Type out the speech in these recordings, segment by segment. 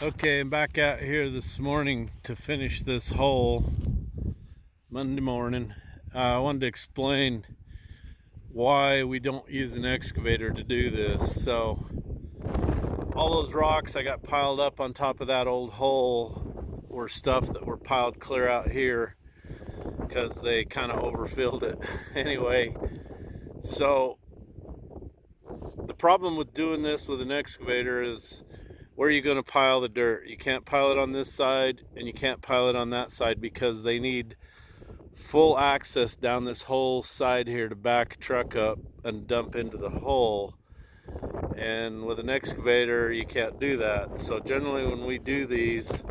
Okay, I'm back out here this morning to finish this hole Monday morning. I wanted to explain why we don't use an excavator to do this. So all those rocks I got piled up on top of that old hole were stuff that were piled clear out here because they kind of overfilled it anyway. So the problem with doing this with an excavator is, where are you going to pile the dirt? You can't pile it on this side and you can't pile it on that side because they need full access down this whole side here to back a truck up and dump into the hole. And with an excavator, you can't do that. So generally when we do these,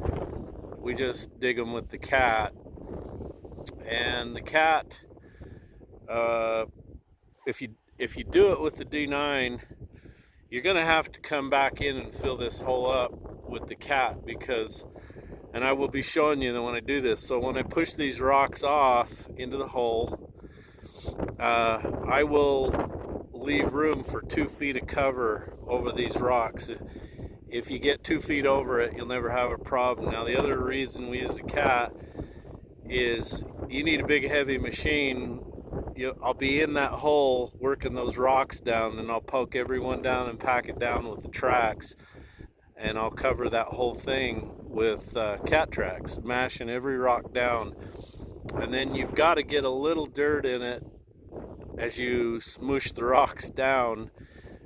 we just dig them with the cat. And the cat, if you do it with the D9, you're gonna have to come back in and fill this hole up with the cat, because, and I will be showing you that when I do this. So when I push these rocks off into the hole, I will leave room for 2 feet of cover over these rocks. If you get 2 feet over it, you'll never have a problem. Now the other reason we use the cat is you need a big heavy machine. I'll be in that hole working those rocks down, and I'll poke every one down and pack it down with the tracks, and I'll cover that whole thing with cat tracks, mashing every rock down. And then you've got to get a little dirt in it as you smoosh the rocks down,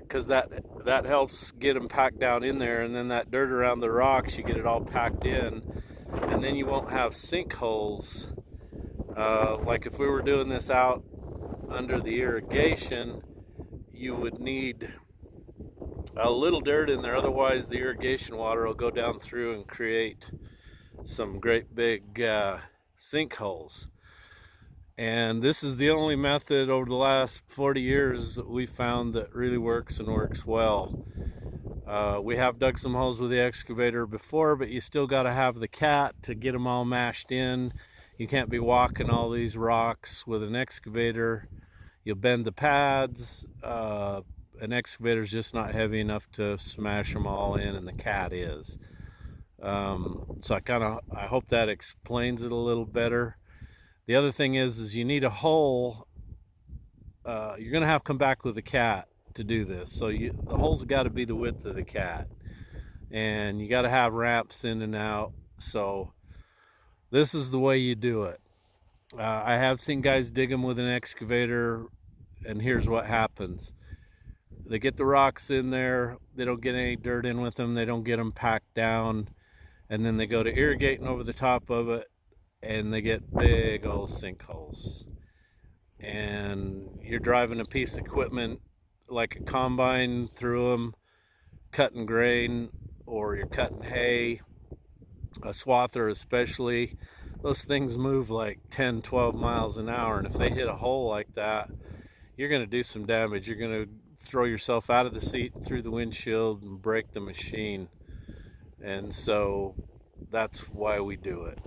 because that helps get them packed down in there. And then that dirt around the rocks, you get it all packed in, and then you won't have sinkholes. Like if we were doing this out under the irrigation, you would need a little dirt in there, otherwise the irrigation water will go down through and create some great big sinkholes. And this is the only method over the last 40 years that we found that really works and works well. We have dug some holes with the excavator before, but you still got to have the cat to get them all mashed in. You can't be walking all these rocks with an excavator. You'll bend the pads. An excavator's just not heavy enough to smash them all in, and the cat is. So I hope that explains it a little better. The other thing is you need a hole. You're gonna have to come back with the cat to do this. So the hole's got to be the width of the cat, and you got to have ramps in and out. So this is the way you do it. I have seen guys dig them with an excavator, and here's what happens. They get the rocks in there, they don't get any dirt in with them, they don't get them packed down, and then they go to irrigating over the top of it, and they get big old sinkholes. And you're driving a piece of equipment like a combine through them, cutting grain, or you're cutting hay, a swather especially. Those things move like 10, 12 miles an hour, and if they hit a hole like that, you're going to do some damage. You're going to throw yourself out of the seat, through the windshield, and break the machine. And so that's why we do it.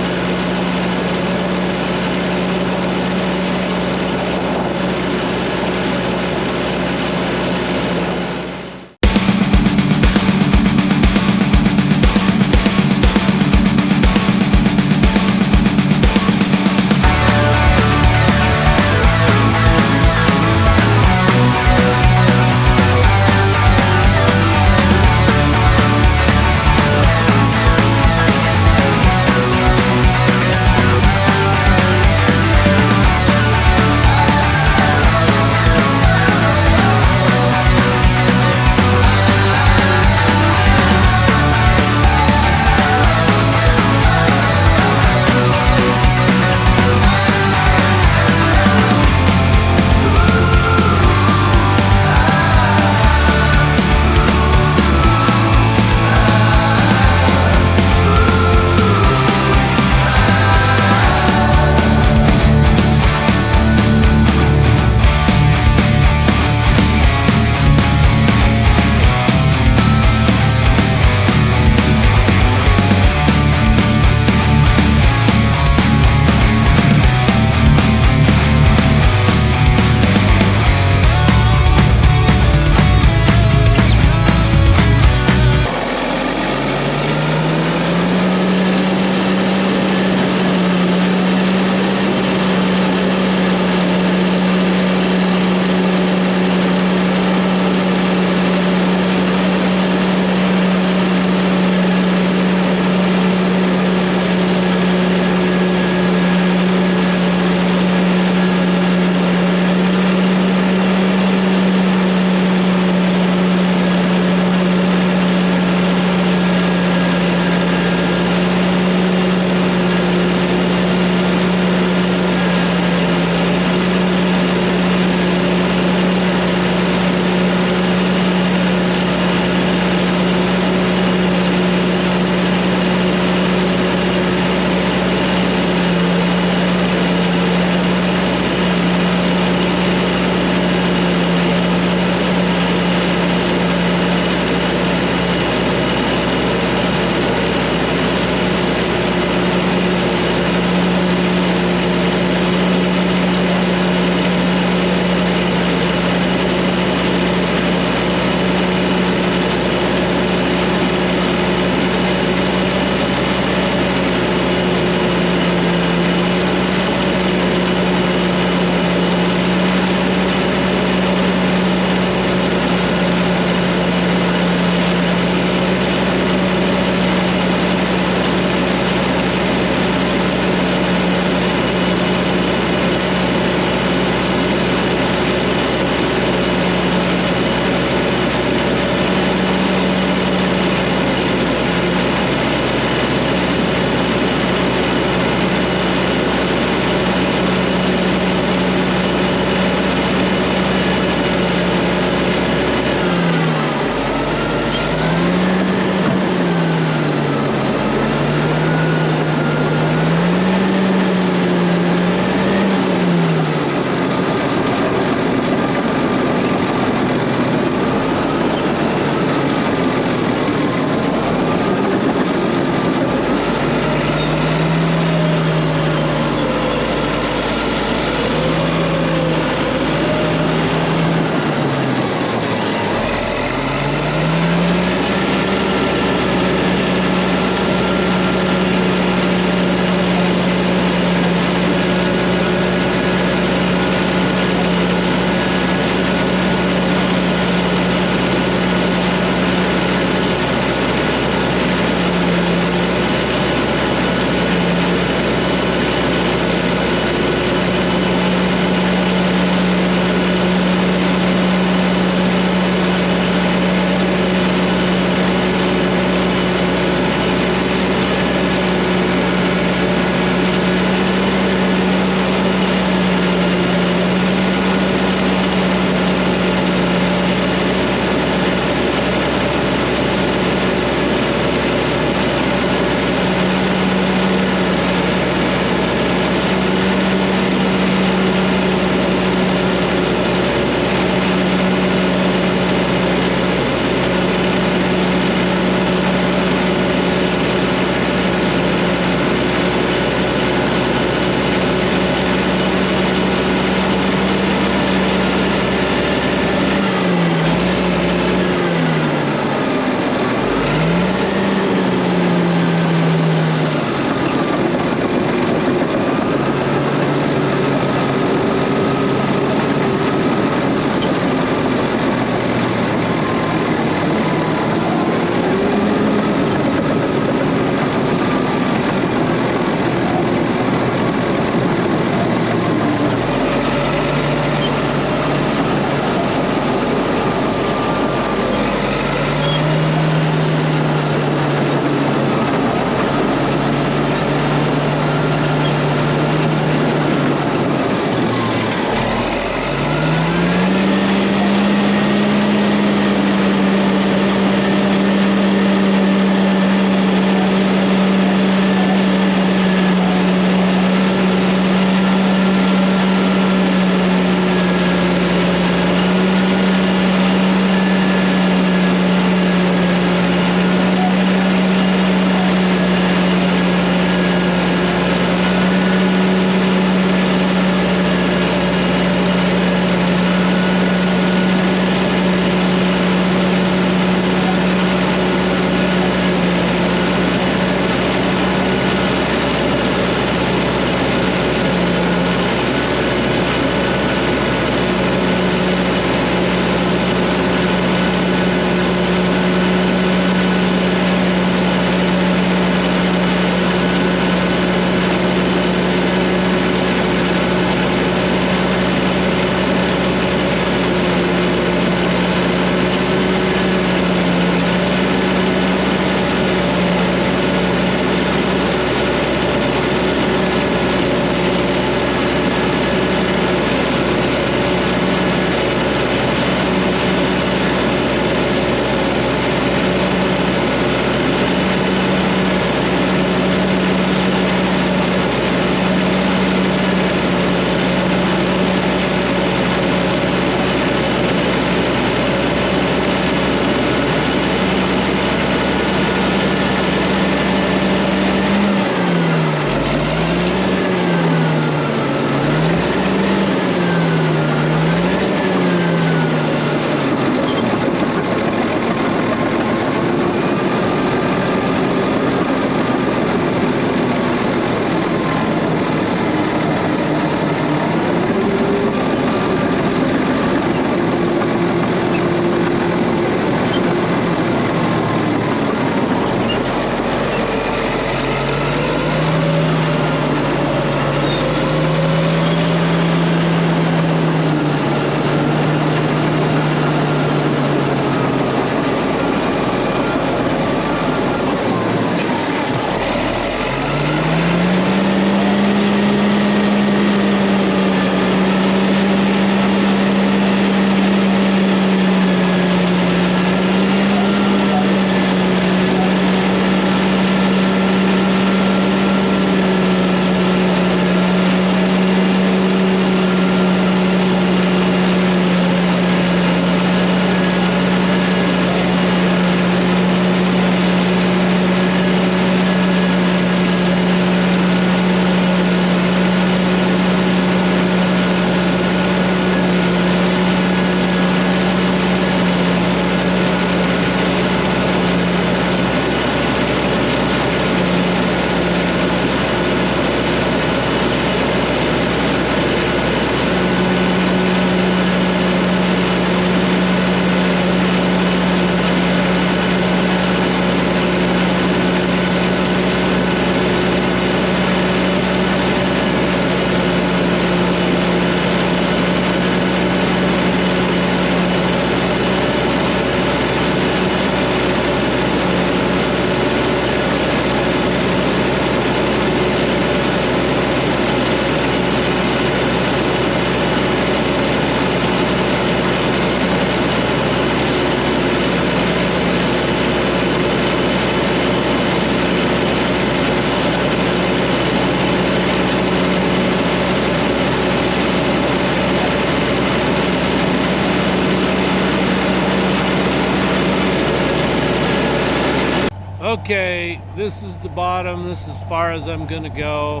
Okay, this is the bottom. This is as far as I'm gonna go.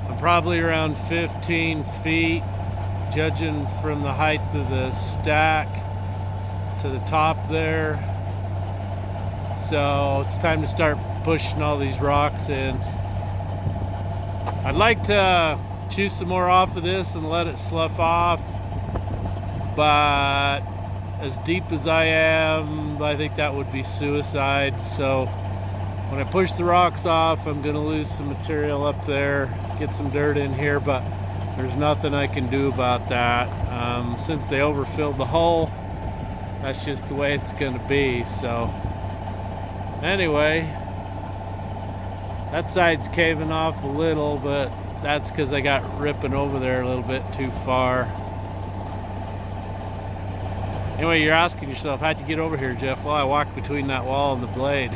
I'm probably around 15 feet, judging from the height of the stack to the top there. So it's time to start pushing all these rocks in. I'd like to chew some more off of this and let it slough off, but as deep as I am, I think that would be suicide. So when I push the rocks off, I'm gonna lose some material up there, get some dirt in here, but there's nothing I can do about that. Since they overfilled the hole, that's just the way it's gonna be. So anyway, that side's caving off a little, but that's because I got ripping over there a little bit too far. Anyway, you're asking yourself, how'd you get over here, Jeff? Well, I walked between that wall and the blade.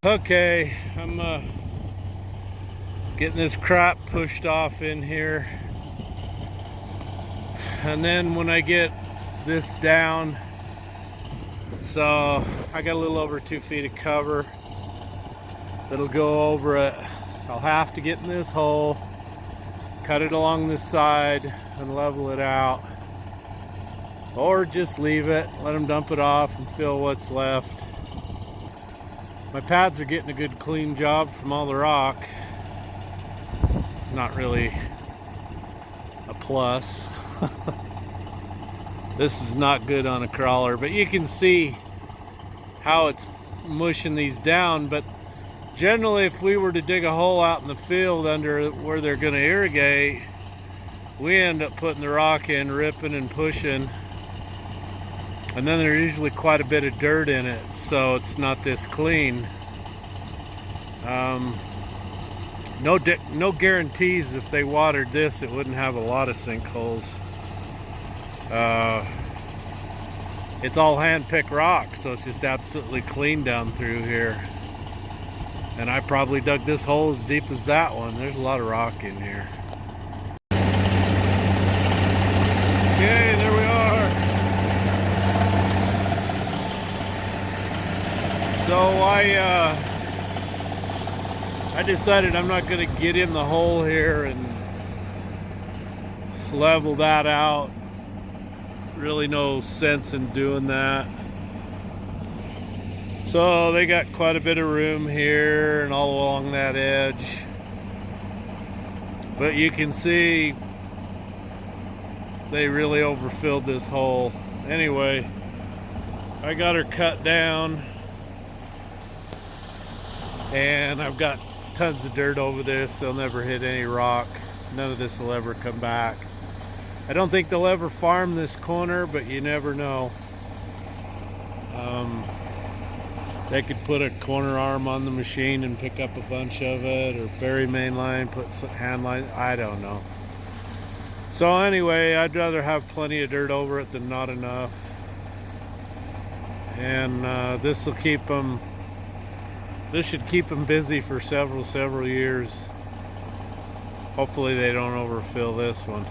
Okay, I'm getting this crap pushed off in here, and then when I get this down, so I got a little over 2 feet of cover that'll go over it. I'll have to get in this hole, cut it along this side and level it out, or just leave it, let them dump it off and fill what's left. My pads are getting a good clean job from all the rock. Not really a plus. This is not good on a crawler, but you can see how it's mushing these down. But generally, if we were to dig a hole out in the field under where they're going to irrigate, we end up putting the rock in, ripping and pushing, and then there's usually quite a bit of dirt in it, so it's not this clean. No guarantees if they watered this it wouldn't have a lot of sinkholes. It's all hand-picked rock, so it's just absolutely clean down through here. And I probably dug this hole as deep as that one. There's a lot of rock in here. Okay, there we are. So I decided I'm not going to get in the hole here and level that out. Really no sense in doing that. So they got quite a bit of room here and all along that edge. But you can see they really overfilled this hole. Anyway, I got her cut down, and I've got tons of dirt over this. They'll never hit any rock. None of this will ever come back. I don't think they'll ever farm this corner, but you never know. They could put a corner arm on the machine and pick up a bunch of it, or bury main line, put some hand line, I don't know. So anyway, I'd rather have plenty of dirt over it than not enough. And this will keep them, this should keep them busy for several years. Hopefully they don't overfill this one.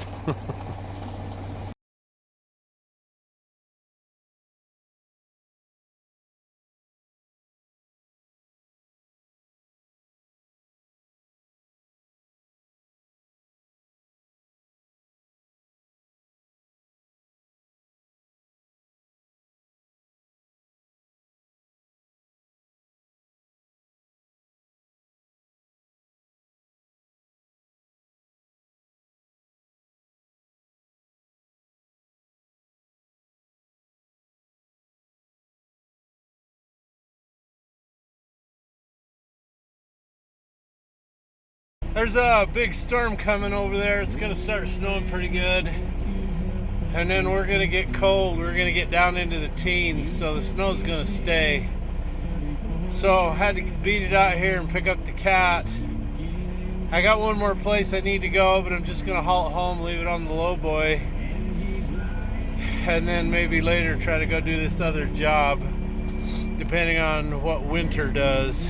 There's a big storm coming over there. It's gonna start snowing pretty good. And then we're gonna get cold. We're gonna get down into the teens, so the snow's gonna stay. So I had to beat it out here and pick up the cat. I got one more place I need to go, but I'm just gonna haul it home, leave it on the low boy. And then maybe later try to go do this other job, depending on what winter does.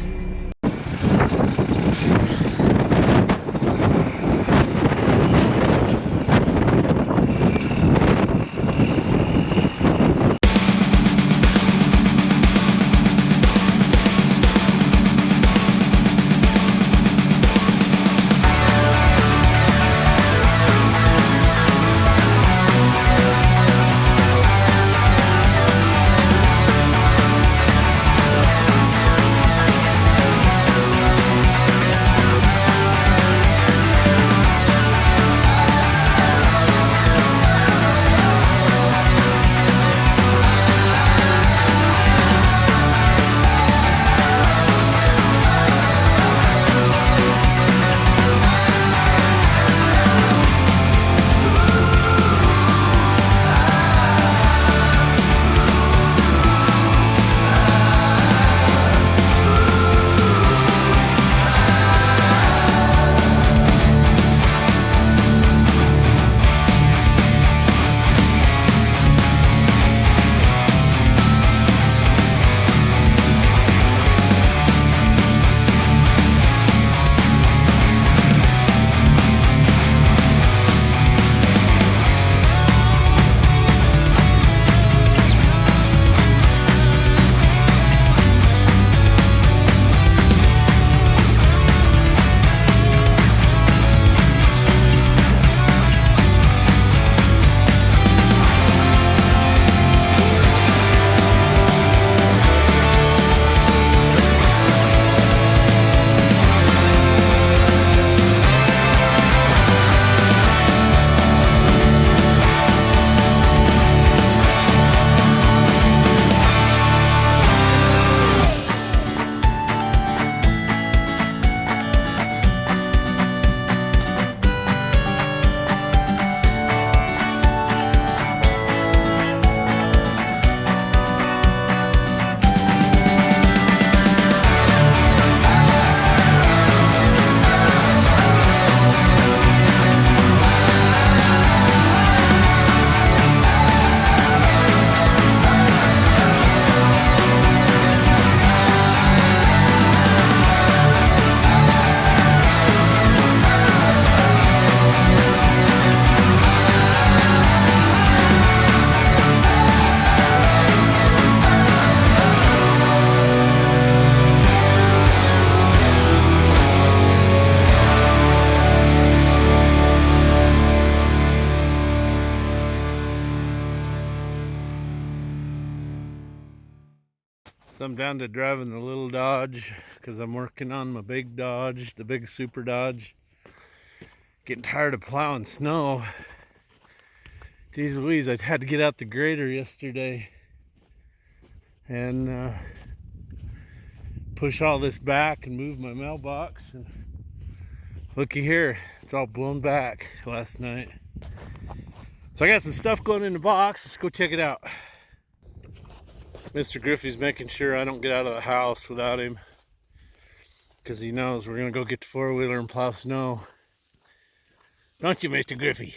So I'm down to driving the little Dodge because I'm working on my big Dodge, the big Super Dodge. Getting tired of plowing snow. Jeez Louise, I had to get out the grader yesterday and push all this back and move my mailbox. And looky here, it's all blown back last night. So I got some stuff going in the box. Let's go check it out. Mr. Griffey's making sure I don't get out of the house without him because he knows we're gonna go get the four-wheeler and plow snow. Don't you, Mr. Griffey?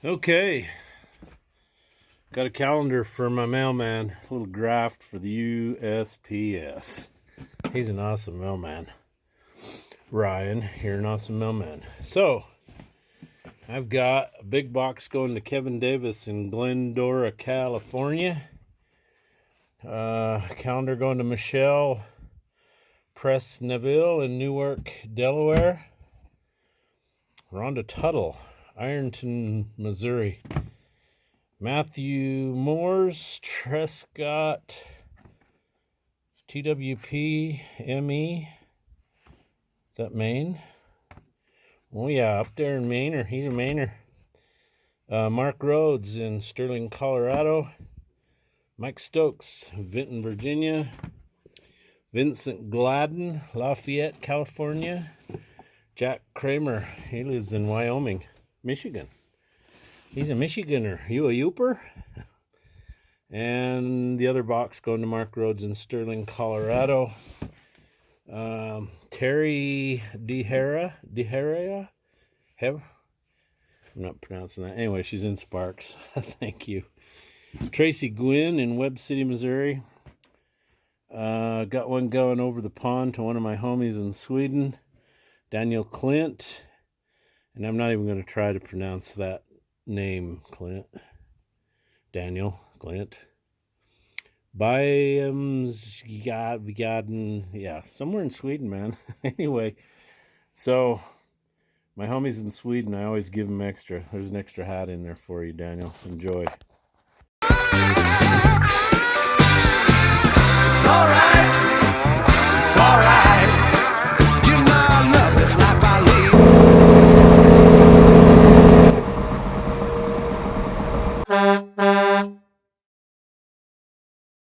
Okay. Got a calendar for my mailman. A little graft for the USPS. He's an awesome mailman. Ryan, you're an awesome mailman. So, I've got a big box going to Kevin Davis in Glendora, California. Calendar going to Michelle Presneville in Newark, Delaware. Rhonda Tuttle, Ironton, Missouri. Matthew Moores, Trescott, TWP, ME. Is that Maine? Oh yeah, up there in Maine, he's a Mainer. Mark Rhodes in Sterling, Colorado. Mike Stokes, Vinton, Virginia. Vincent Gladden, Lafayette, California. Jack Kramer, he lives in Wyoming, Michigan. He's a Michiganer. You a Youper? And the other box going to Mark Rhodes in Sterling, Colorado. Terry DeHera? I'm not pronouncing that. Anyway, she's in Sparks. Thank you. Tracy Gwynn in Webb City, Missouri. Got one going over the pond to one of my homies in Sweden. Daniel Clint. And I'm not even going to try to pronounce that name, Clint. Daniel Clint. Byamsgaden, yeah, somewhere in Sweden, man. Anyway, so my homies in Sweden, I always give them extra. There's an extra hat in there for you, Daniel. Enjoy. It's all right.